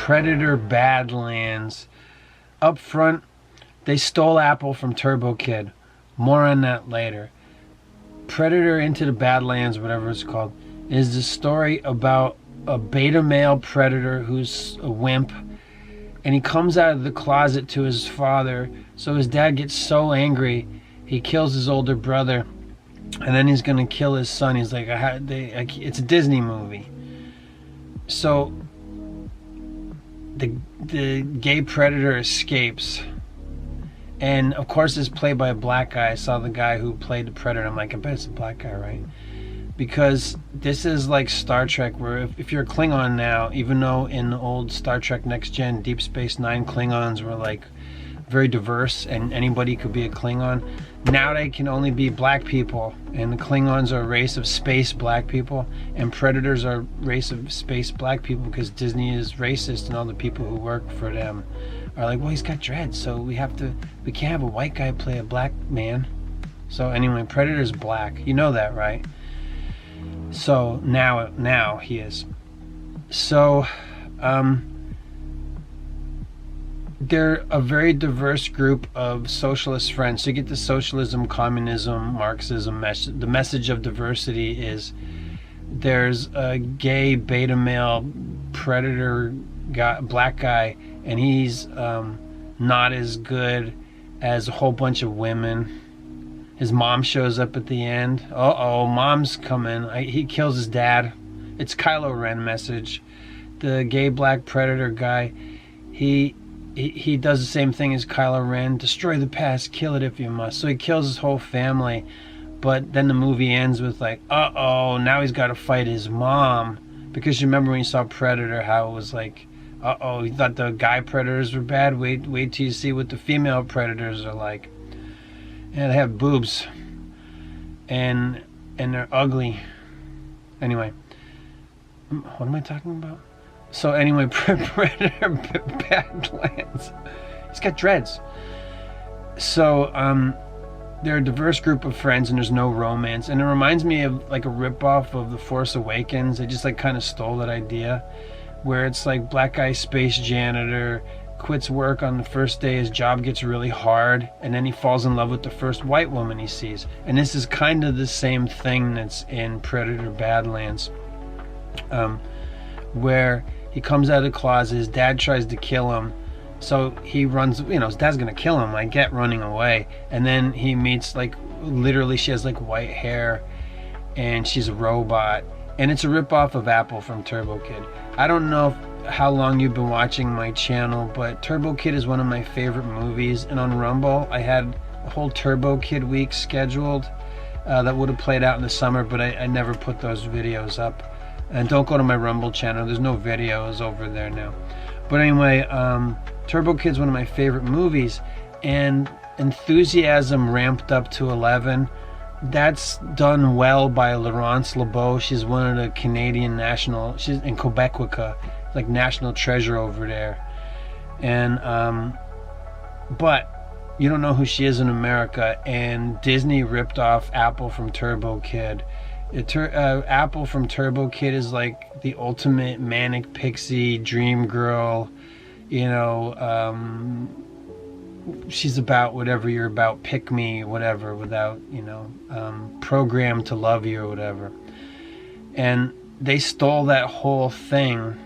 Predator Badlands. Up front, they stole Apple from Turbo Kid. More on that later. Predator Into the Badlands, whatever it's called, is the story about a beta male predator who's a wimp, and he comes out of the closet to his father. So his dad gets so angry, he kills his older brother, and then he's gonna kill his son. He's like, it's a Disney movie. So the gay predator escapes, and of course it's played by a black guy. I saw the guy who played the predator. I'm like, I bet it's a black guy, right? Because this is like Star Trek, where if you're a Klingon now, even though in the old Star Trek Next Gen, Deep Space Nine, Klingons were like very diverse and anybody could be a Klingon, now they can only be black people, and the Klingons are a race of space black people, and Predators are a race of space black people, because Disney is racist and all the people who work for them are like, well, he's got dreads, so we can't have a white guy play a black man. So anyway, Predator's black. You know that, right? So now he is. So they're a very diverse group of socialist friends. So you get the socialism, communism, Marxism message. The message of diversity is there's a gay beta male predator guy, black guy, and he's not as good as a whole bunch of women. His mom shows up at the end. Mom's coming. He kills his dad. It's Kylo Ren message. The gay black predator guy, he does the same thing as Kylo Ren. Destroy the past, kill it if you must. So he kills his whole family. But then the movie ends with like, now he's got to fight his mom. Because you remember when you saw Predator, how it was like, you thought the guy predators were bad? Wait till you see what the female predators are like. Yeah, they have boobs, and they're ugly. Anyway, what am I talking about? So anyway, Predator Badlands. He's got dreads. So they're a diverse group of friends, and there's no romance. And it reminds me of like a ripoff of The Force Awakens. They just like kind of stole that idea, where it's like black guy space janitor quits work on the first day, his job gets really hard, and then he falls in love with the first white woman he sees. And this is kind of the same thing that's in Predator Badlands, where he comes out of the closet, his dad tries to kill him, so he runs, his dad's gonna kill him, I get running away, and then he meets, like, literally she has like white hair and she's a robot, and it's a ripoff of Apple from Turbo Kid. I don't know how long you've been watching my channel, but Turbo Kid is one of my favorite movies, and on Rumble I had a whole Turbo Kid week scheduled that would have played out in the summer, but I never put those videos up. And don't go to my Rumble channel, there's no videos over there now. But anyway, Turbo Kid's one of my favorite movies, and enthusiasm ramped up to 11. That's done well by Laurence, Leboeuf. She's one of the Canadian national, she's in Quebequica, like national treasure over there. And but you don't know who she is in America, and Disney ripped off Apple from Turbo Kid. Apple from Turbo Kid is like the ultimate manic pixie dream girl, she's about whatever you're about, pick me, whatever, without, programmed to love you or whatever. And they stole that whole thing,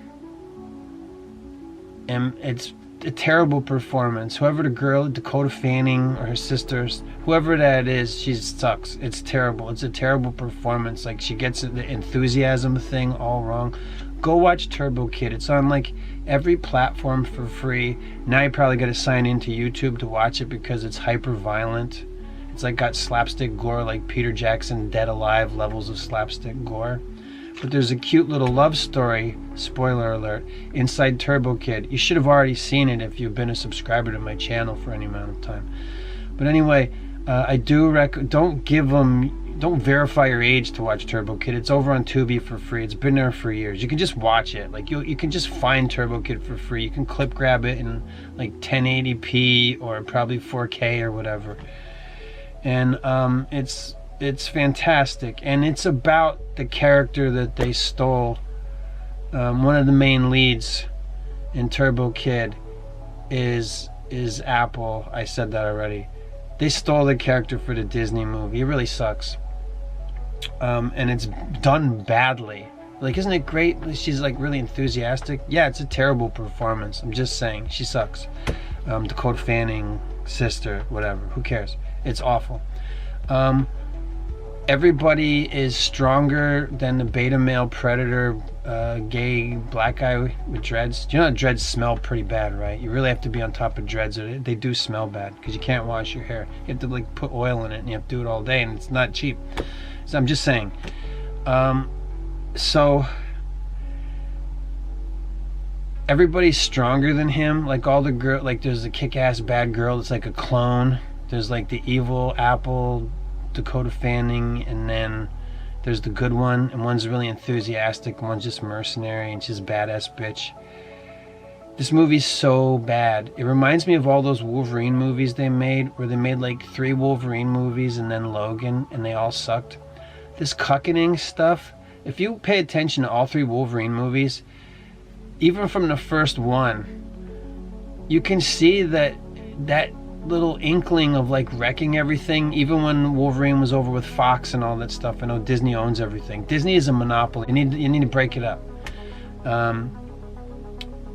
and it's a terrible performance. Whoever the girl, Dakota Fanning or her sisters, whoever that is, she sucks. It's terrible. It's a terrible performance. Like, she gets the enthusiasm thing all wrong. Go watch Turbo Kid. It's on like every platform for free. Now you probably got to sign into YouTube to watch it because it's hyper violent. It's like got slapstick gore, like Peter Jackson Dead Alive levels of slapstick gore. But there's a cute little love story, spoiler alert, inside Turbo Kid. You should have already seen it if you've been a subscriber to my channel for any amount of time. But anyway, I do don't verify your age to watch Turbo Kid. It's over on Tubi for free. It's been there for years. You can just watch it. Like, you can just find Turbo Kid for free. You can clip grab it in like 1080p or probably 4K or whatever. And it's fantastic, and it's about the character that they stole. One of the main leads in Turbo Kid is Apple. I said that already. They stole the character for the Disney movie. It really sucks. And it's done badly. Like, isn't it great? She's like really enthusiastic. Yeah, it's a terrible performance. I'm just saying, she sucks. Dakota Fanning, sister, whatever. Who cares? It's awful. Everybody is stronger than the beta male predator, gay black guy with dreads. You know dreads smell pretty bad, right? You really have to be on top of dreads, or they do smell bad because you can't wash your hair. You have to like put oil in it, and you have to do it all day, and it's not cheap. So I'm just saying. So everybody's stronger than him. Like all the girl, like there's a kick-ass bad girl that's like a clone. There's like the evil Apple, Dakota Fanning, and then there's the good one, and one's really enthusiastic, and one's just mercenary, and she's a badass bitch. This movie's so bad. It reminds me of all those Wolverine movies they made, where they made like 3 Wolverine movies and then Logan, and they all sucked. This cuckening stuff, if you pay attention to all 3 Wolverine movies, even from the first one, you can see that little inkling of like wrecking everything. Even when Wolverine was over with Fox and all that stuff, I know Disney owns everything. Disney is a monopoly. You need to break it up.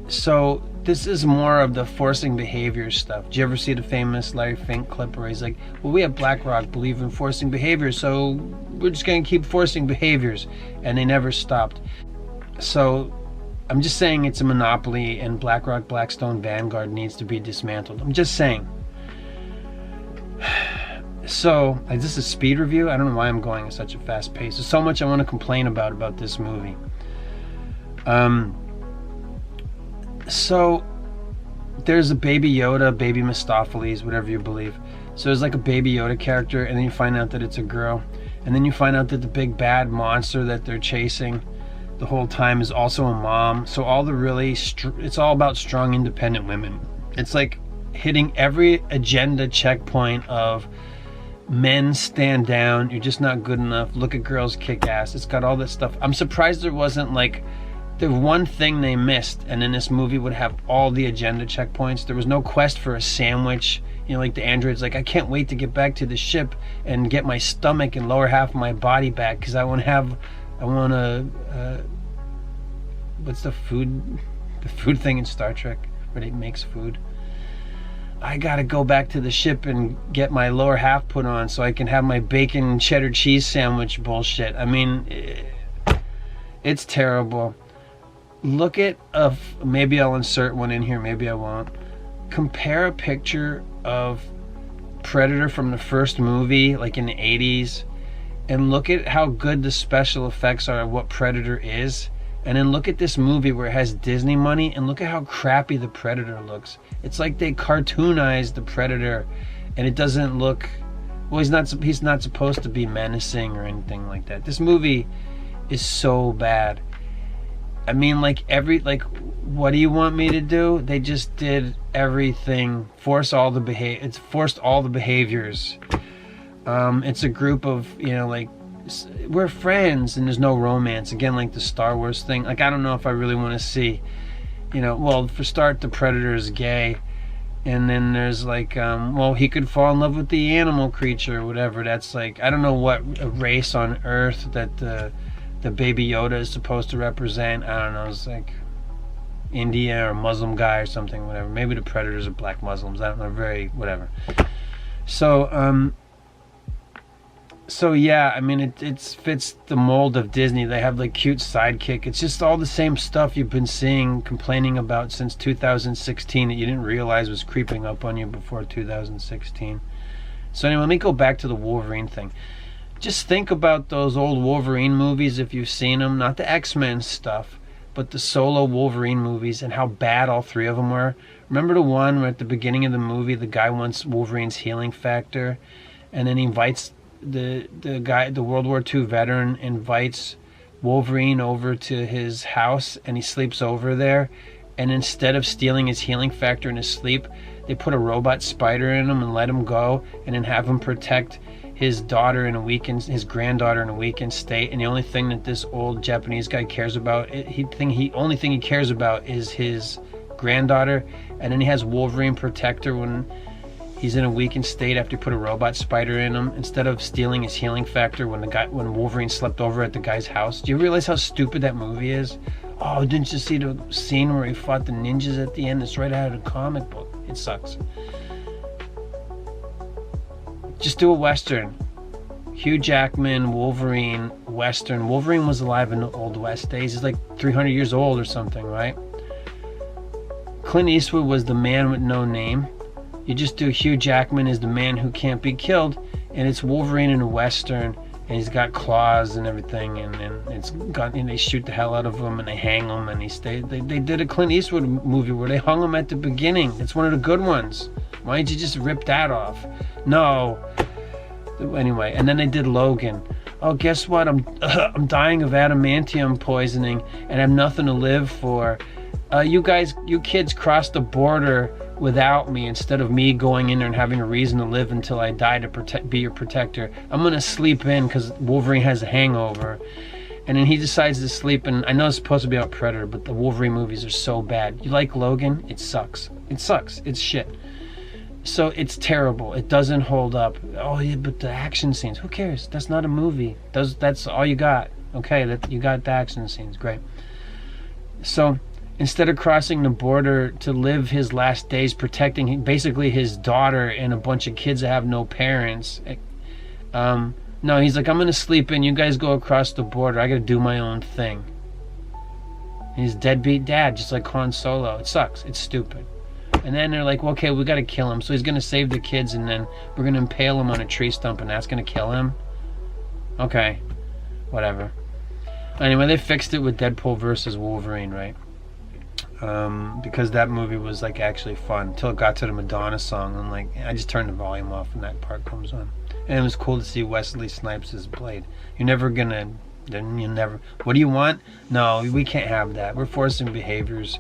So this is more of the forcing behavior stuff. Did you ever see the famous Larry Fink clip where he's like, well, we at BlackRock believe in forcing behavior, so we're just going to keep forcing behaviors, and they never stopped. So I'm just saying it's a monopoly, and BlackRock, Blackstone, Vanguard needs to be dismantled. I'm just saying. So, is this a speed review? I don't know why I'm going at such a fast pace. There's so much I want to complain about this movie. So, there's a Baby Yoda, Baby Mistopheles, whatever you believe. So there's like a Baby Yoda character, and then you find out that it's a girl. And then you find out that the big bad monster that they're chasing the whole time is also a mom. So all the really, it's all about strong, independent women. It's like hitting every agenda checkpoint of men stand down, you're just not good enough, look at girls kick ass. It's got all that stuff. I'm surprised there wasn't like the one thing they missed, and then this movie would have all the agenda checkpoints. There was no quest for a sandwich. You know, like the android's like, I can't wait to get back to the ship and get my stomach and lower half of my body back because I want to what's the food thing in Star Trek where it makes food? I gotta go back to the ship and get my lower half put on so I can have my bacon cheddar cheese sandwich bullshit. I mean, it's terrible. Look at maybe I'll insert one in here, maybe I won't. Compare a picture of Predator from the first movie, like in the 80s, and look at how good the special effects are of what Predator is. And then look at this movie where it has Disney money, and look at how crappy the Predator looks. It's like they cartoonized the Predator, and it doesn't look... Well, he's not supposed to be menacing or anything like that. This movie is so bad. I mean, like, what do you want me to do? They just did everything. It's forced all the behaviors. It's a group of, like, we're friends and there's no romance. Again, like the Star Wars thing. Like, I don't know if I really want to see, well, for start, the Predator is gay. And then there's like, he could fall in love with the animal creature or whatever. That's like, I don't know what race on Earth that the Baby Yoda is supposed to represent. I don't know. It's like India or Muslim guy or something, whatever. Maybe the Predators are black Muslims. I don't know. Very, whatever. So yeah, I mean, it fits the mold of Disney. They have like cute sidekick. It's just all the same stuff you've been complaining about since 2016 that you didn't realize was creeping up on you before 2016. So anyway, let me go back to the Wolverine thing. Just think about those old Wolverine movies if you've seen them. Not the X-Men stuff, but the solo Wolverine movies and how bad all 3 of them were. Remember the one where at the beginning of the movie the guy wants Wolverine's healing factor, and then he invites the World War II veteran invites Wolverine over to his house, and he sleeps over there, and instead of stealing his healing factor in his sleep, they put a robot spider in him and let him go, and then have him protect his daughter in his granddaughter in a weakened state. And the only thing that this old Japanese guy cares about, only thing he cares about is his granddaughter, and then he has Wolverine Protector when he's in a weakened state after he put a robot spider in him, instead of stealing his healing factor when Wolverine slept over at the guy's house. Do you realize how stupid that movie is? Oh, didn't you see the scene where he fought the ninjas at the end? It's right out of the comic book. It sucks. Just do a Western. Hugh Jackman, Wolverine, Western. Wolverine was alive in the Old West days. He's like 300 years old or something, right? Clint Eastwood was the man with no name. You just do Hugh Jackman as the man who can't be killed, and it's Wolverine in a Western, and he's got claws and everything, and they shoot the hell out of him, and they hang him, and they did a Clint Eastwood movie where they hung him at the beginning. It's one of the good ones. Why didn't you just rip that off? No. Anyway, and then they did Logan. Oh, guess what? I'm dying of adamantium poisoning, and I have nothing to live for. You kids crossed the border without me instead of me going in there and having a reason to live until I die to be your protector. I'm gonna sleep in because Wolverine has a hangover, and then he decides to sleep. And I know it's supposed to be about Predator, but the Wolverine movies are so bad. You like Logan? It sucks. It sucks. It's shit. So it's terrible. It doesn't hold up. Oh yeah, but the action scenes. Who cares? That's not a movie. That's all you got. Okay, you got the action scenes. Great. So instead of crossing the border to live his last days protecting basically his daughter and a bunch of kids that have no parents, no, he's like, I'm gonna sleep in. You guys go across the border. I gotta do my own thing. And he's deadbeat dad, just like Han Solo. It sucks. It's stupid. And then they're like, well, okay, we gotta kill him. So he's gonna save the kids, and then we're gonna impale him on a tree stump, and that's gonna kill him. Okay, whatever. Anyway, they fixed it with Deadpool versus Wolverine, right? Because that movie was like actually fun until it got to the Madonna song, and like I just turned the volume off when that part comes on. And it was cool to see Wesley Snipes as Blade. You're never gonna, then you never. What do you want? No, we can't have that. We're forcing behaviors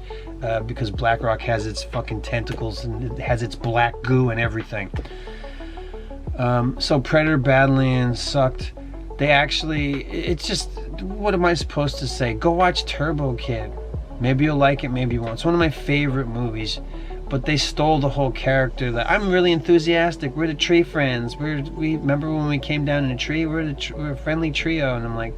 because BlackRock has its fucking tentacles and it has its black goo and everything. So Predator Badlands sucked. They actually, it's just, what am I supposed to say? Go watch Turbo Kid. Maybe you'll like it, maybe you won't. It's one of my favorite movies, but they stole the whole character. That I'm really enthusiastic. We're the tree friends. We remember when we came down in a tree. We're a friendly trio, and I'm like,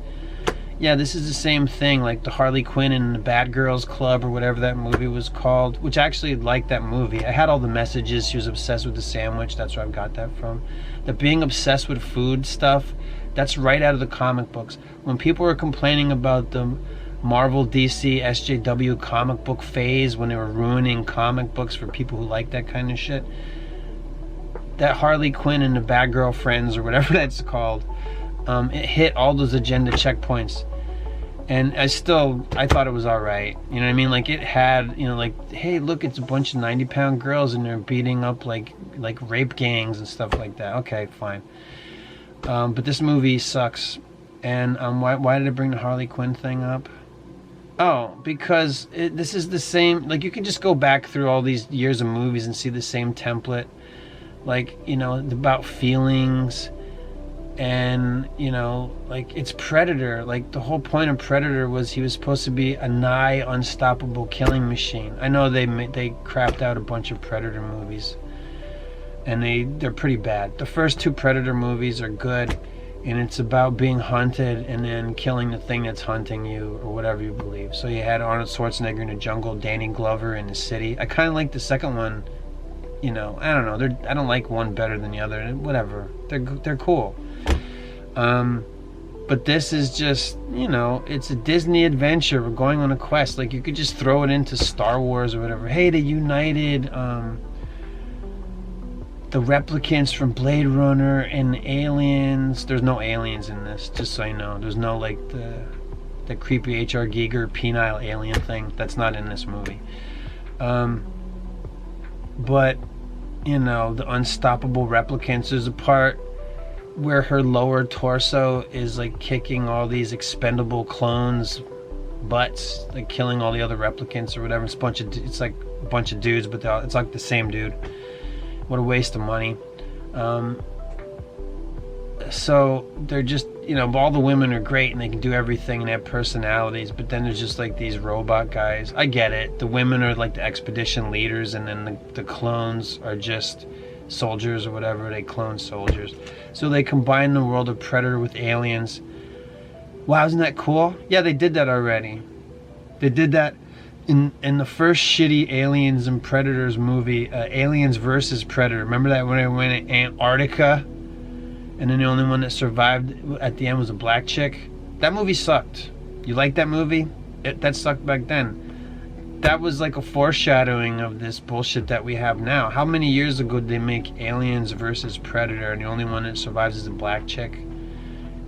yeah, this is the same thing, like the Harley Quinn and the Bad Girls Club or whatever that movie was called. Which I actually liked that movie. I had all the messages. She was obsessed with the sandwich. That's where I got that from. The being obsessed with food stuff. That's right out of the comic books. When people were complaining about the Marvel, DC, SJW comic book phase, when they were ruining comic books for people who like that kind of shit, that Harley Quinn and the Bad Girl Friends or whatever that's called, it hit all those agenda checkpoints. And I thought it was alright. You know what I mean? Like it had, you know, like, hey, look, it's a bunch of 90-pound girls and they're beating up like rape gangs and stuff like that. Okay, fine. But this movie sucks. And why did I bring the Harley Quinn thing up? Oh, because this is the same. Like, you can just go back through all these years of movies and see the same template. Like, you know, about feelings. And, you know, like, it's Predator. Like, the whole point of Predator was he was supposed to be a nigh unstoppable killing machine. I know they crapped out a bunch of Predator movies. And they're pretty bad. The first two Predator movies are good. And it's about being hunted and then killing the thing that's hunting you, or whatever you believe. So you had Arnold Schwarzenegger in the jungle, Danny Glover in the city. I kind of like the second one. You know, I don't know. I don't like one better than the other. Whatever. They're cool. But this is just, you know, it's a Disney adventure. We're going on a quest. Like, you could just throw it into Star Wars or whatever. Hey, they united the replicants from Blade Runner and the aliens. There's no aliens in this, just so you know. There's no, like, the creepy H.R. Giger penile alien thing. That's not in this movie. But, you know, the unstoppable replicants. There's a part where her lower torso is, like, kicking all these expendable clones' butts, like killing all the other replicants or whatever. It's like a bunch of dudes, but it's like the same dude. What a waste of money. So they're just all the women are great and they can do everything and have personalities, but then there's just like these robot guys. I get it. The women are like the expedition leaders, and then the clones are just soldiers or whatever. They clone soldiers. So they combine the world of Predator with aliens. Wow, isn't that cool? Yeah, they did that already. They did that in the first shitty Aliens and Predators movie, Aliens versus Predator. Remember that when I went to Antarctica? And then the only one that survived at the end was a black chick. That movie sucked. You like that movie? That sucked back then. That was like a foreshadowing of this bullshit that we have now. How many years ago did they make Aliens versus Predator, and the only one that survives is a black chick?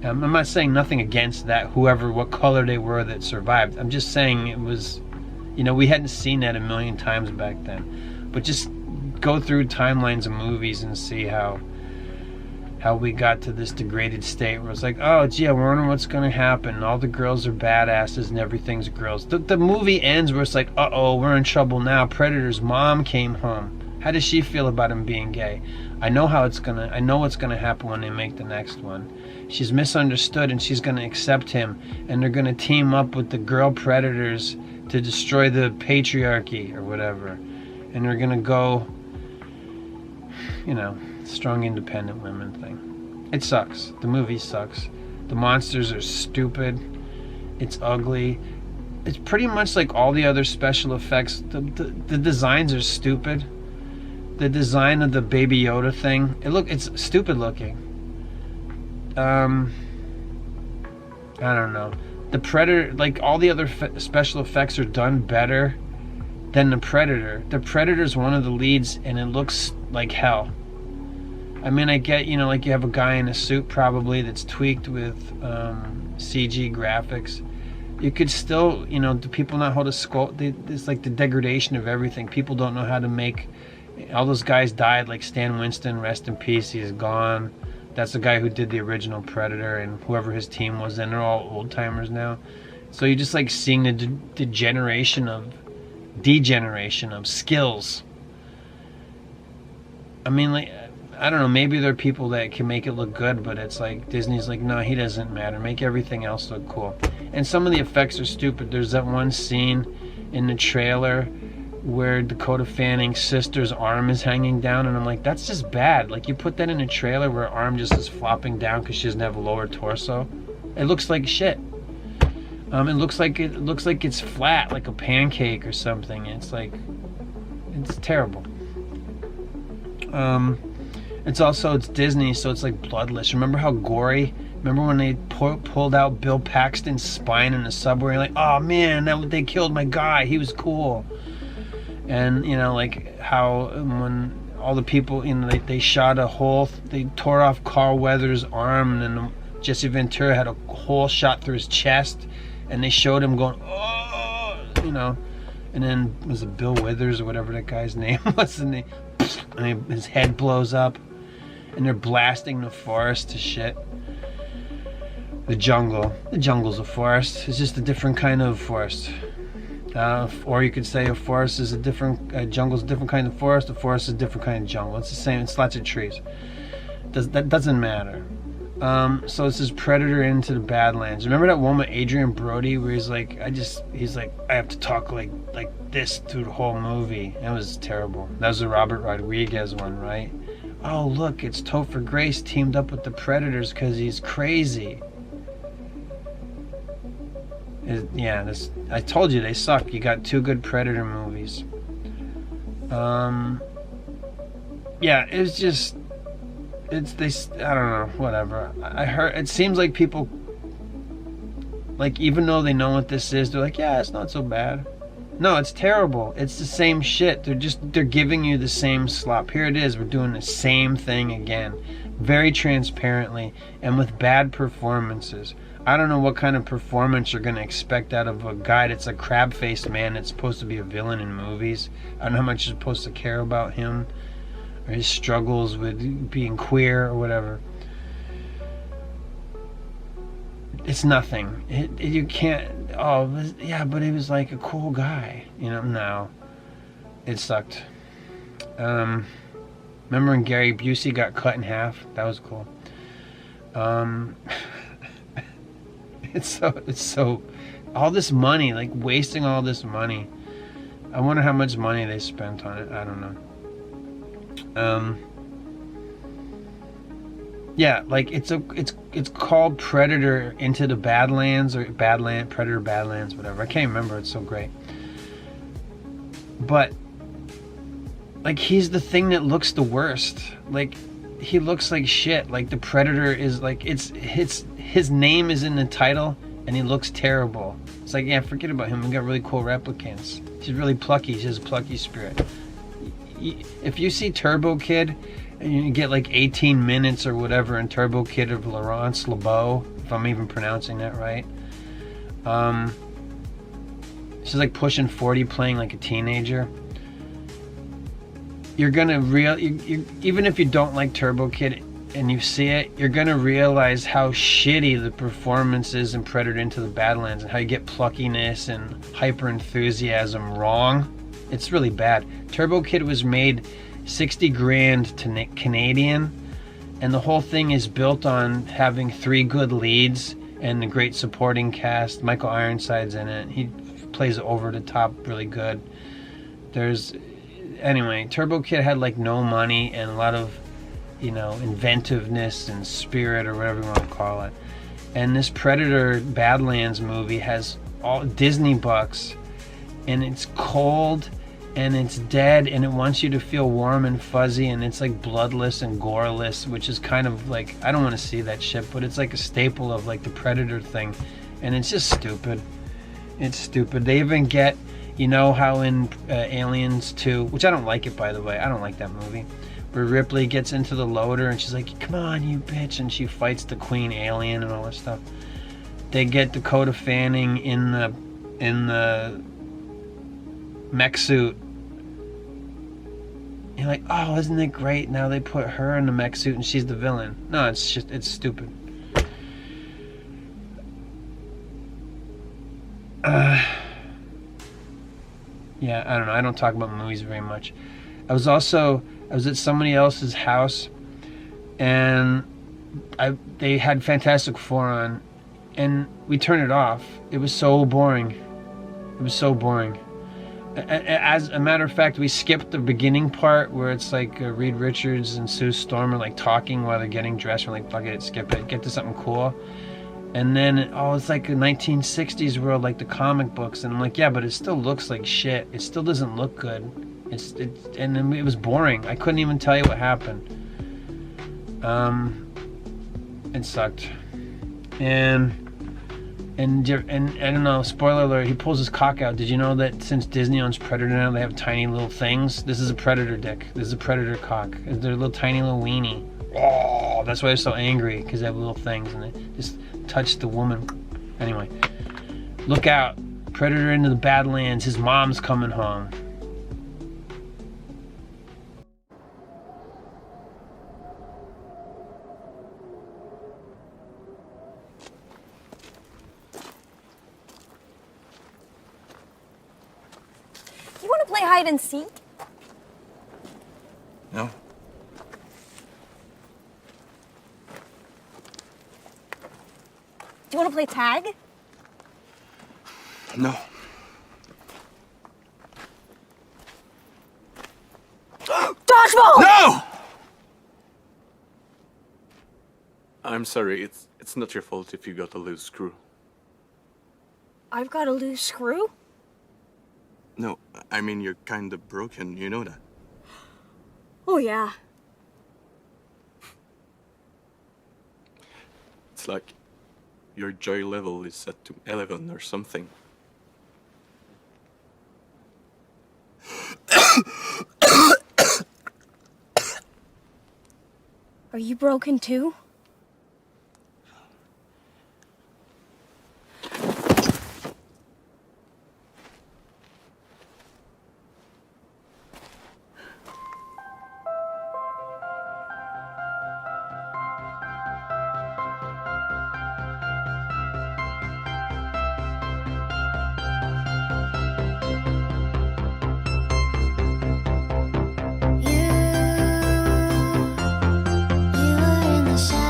I'm not saying nothing against that, what color they were that survived. I'm just saying it was, we hadn't seen that a million times back then. But just go through timelines of movies and see how we got to this degraded state where it's like, oh gee, I wonder what's gonna happen. All the girls are badasses and everything's girls. The movie ends where it's like, uh-oh, we're in trouble now. Predator's mom came home. How does she feel about him being gay? I know what's gonna happen when they make the next one. She's misunderstood and she's gonna accept him, and they're gonna team up with the girl predators to destroy the patriarchy or whatever. And they're gonna go, strong independent women thing. It sucks. The movie sucks. The monsters are stupid. It's ugly. It's pretty much like all the other special effects. The designs are stupid. The design of the Baby Yoda thing, it's stupid looking. I don't know. The Predator, like all the other special effects are done better than the Predator. The Predator's one of the leads and it looks like hell. I mean, I get, like you have a guy in a suit probably that's tweaked with CG graphics. You could still, do people not know how to sculpt? It's like the degradation of everything. People don't know how to make. All those guys died, like Stan Winston, rest in peace, he's gone. That's the guy who did the original Predator, and whoever his team was then, they're all old timers now. So you're just like seeing the degeneration of skills. I mean, like, I don't know, maybe there are people that can make it look good, but it's like Disney's like, no, he doesn't matter, make everything else look cool. And some of the effects are stupid. There's that one scene in the trailer where Dakota Fanning's sister's arm is hanging down, and I'm like, that's just bad. Like, you put that in a trailer where her arm just is flopping down because she doesn't have a lower torso. It looks like shit. It looks like it's flat, like a pancake or something. It's like, it's terrible. It's Disney, so it's like bloodless. Remember how gory? Remember when they pulled out Bill Paxton's spine in the subway? You're like, oh man, they killed my guy. He was cool. And like how when all the people, they shot a hole, they tore off Carl Weathers' arm, and then Jesse Ventura had a hole shot through his chest, and they showed him going, oh, and then was it Bill Withers or whatever that guy's name was, and his head blows up, and they're blasting the forest to shit. The jungle's a forest. It's just a different kind of forest. Or you could say a forest is jungle's a different kind of forest, a forest is a different kind of jungle. It's the same, it's lots of trees. That doesn't matter. So it's this Predator into the Badlands. Remember that one with Adrian Brody where he's like, I have to talk like this through the whole movie. That was terrible. That was the Robert Rodriguez one, right? Oh look, it's Topher Grace teamed up with the Predators because he's crazy. I told you they suck. You got two good Predator movies. I don't know, whatever. I heard, it seems like people, like, even though they know what this is, they're like, yeah, it's not so bad. No, it's terrible. It's the same shit. They're giving you the same slop. Here it is. We're doing the same thing again. Very transparently and with bad performances. I don't know what kind of performance you're going to expect out of a guy that's a crab-faced man that's supposed to be a villain in movies. I don't know how much you're supposed to care about him or his struggles with being queer or whatever. It's nothing. You can't. Oh, yeah, but he was like a cool guy. No. It sucked. Remember when Gary Busey got cut in half? That was cool. It's so all this money, like wasting all this money. I wonder how much money they spent on it. I don't know. Yeah, like it's called Predator Into the Badlands, or Predator Badlands, whatever. I can't remember. It's so great. But like he's the thing that looks the worst. Like he looks like shit. Like the Predator is like his name is in the title and he looks terrible. It's like, yeah, forget about him. We got really cool replicants. She's really plucky. She has a plucky spirit. If you see Turbo Kid and you get like 18 minutes or whatever in Turbo Kid of Laurence Leboeuf, if I'm even pronouncing that right. She's like pushing 40, playing like a teenager. You're gonna even if you don't like Turbo Kid and you see it, you're gonna realize how shitty the performance is in Predator Into the Badlands, and how you get pluckiness and hyper enthusiasm wrong. It's really bad. Turbo Kid was made 60 grand to Canadian, and the whole thing is built on having 3 good leads and a great supporting cast. Michael Ironside's in it. He plays over the top really good. Anyway, Turbo Kid had like no money and a lot of, inventiveness and spirit, or whatever you want to call it. And this Predator Badlands movie has all Disney bucks, and it's cold and it's dead, and it wants you to feel warm and fuzzy, and it's like bloodless and goreless, which is kind of like, I don't want to see that shit, but it's like a staple of like the Predator thing, and it's just stupid. It's stupid. They even get, how in Aliens 2, which I don't like it, by the way, I don't like that movie, where Ripley gets into the loader and she's like, come on, you bitch, and she fights the Queen Alien and all that stuff. They get Dakota Fanning in the mech suit. You're like, oh, isn't it great? Now they put her in the mech suit and she's the villain. No, it's stupid. Yeah, I don't know. I don't talk about movies very much. I was at somebody else's house, and they had Fantastic Four on, and we turned it off. It was so boring. As a matter of fact, we skipped the beginning part where it's like Reed Richards and Sue Storm are like talking while they're getting dressed. We're like, fuck it, skip it, get to something cool. And then, it's like a 1960s world, like the comic books. And I'm like, yeah, but it still looks like shit. It still doesn't look good. And then it was boring. I couldn't even tell you what happened. It sucked. And I don't know, spoiler alert, he pulls his cock out. Did you know that since Disney owns Predator now, they have tiny little things? This is a Predator dick. This is a Predator cock. They're a little tiny little weenie. Oh, that's why they're so angry, because they have little things and they just touch the woman. Anyway, look out. Predator Into the Badlands. His mom's coming home. You want to play hide and seek? No. Do you want to play tag? No. Dodgeball! No! I'm sorry, it's not your fault if you got a loose screw. I've got a loose screw? No, I mean you're kind of broken, you know that. Oh, yeah. It's like your joy level is set to 11 or something. Are you broken too? You were in the shadows.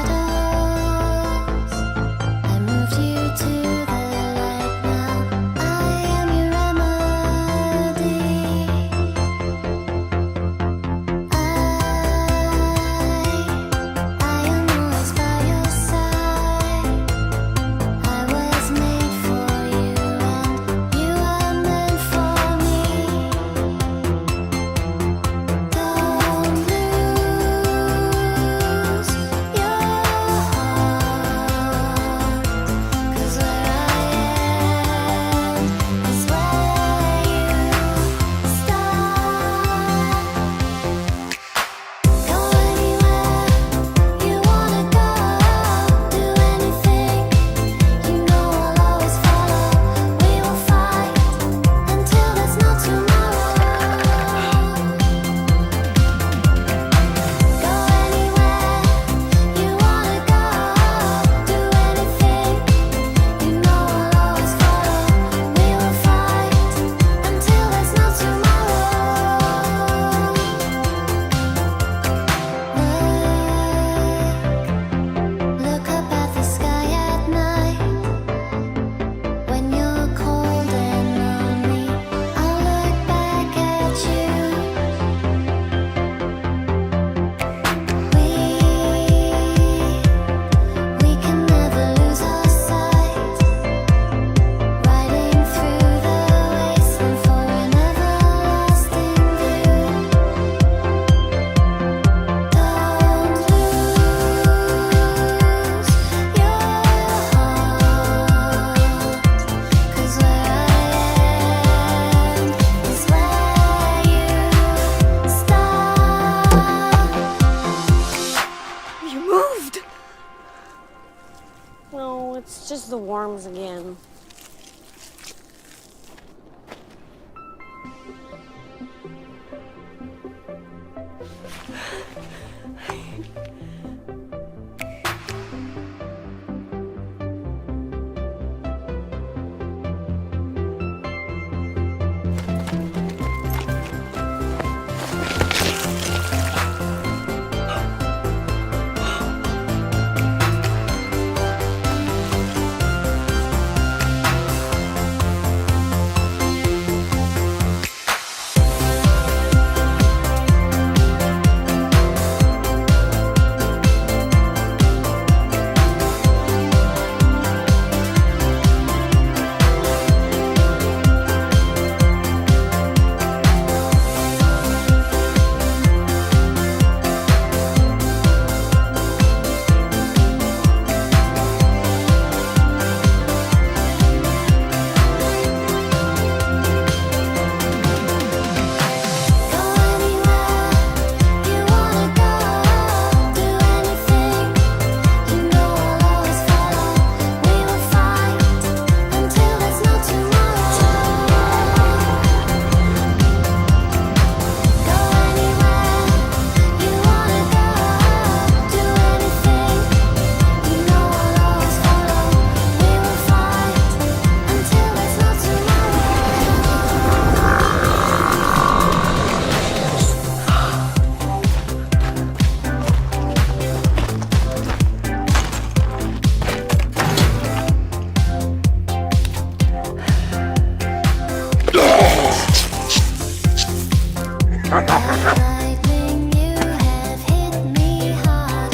Lightning, you have hit me hard.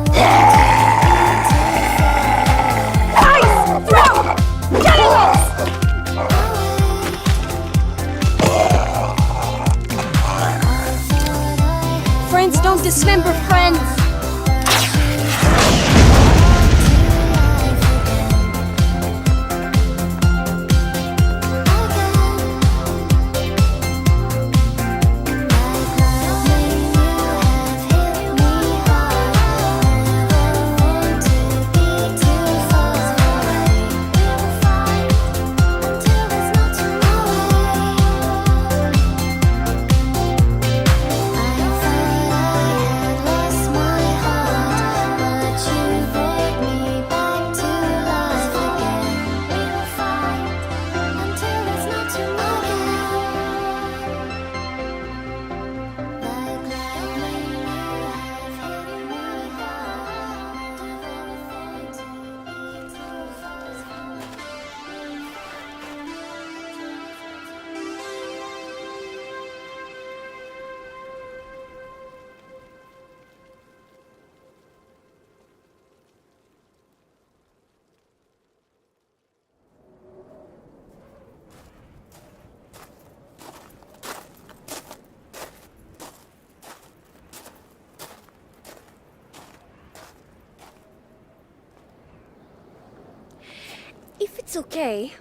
Never Ice! Throw! Cannonballs! Friends don't dismember friends. If it's okay,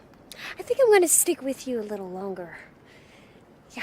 I think I'm gonna stick with you a little longer. Yeah.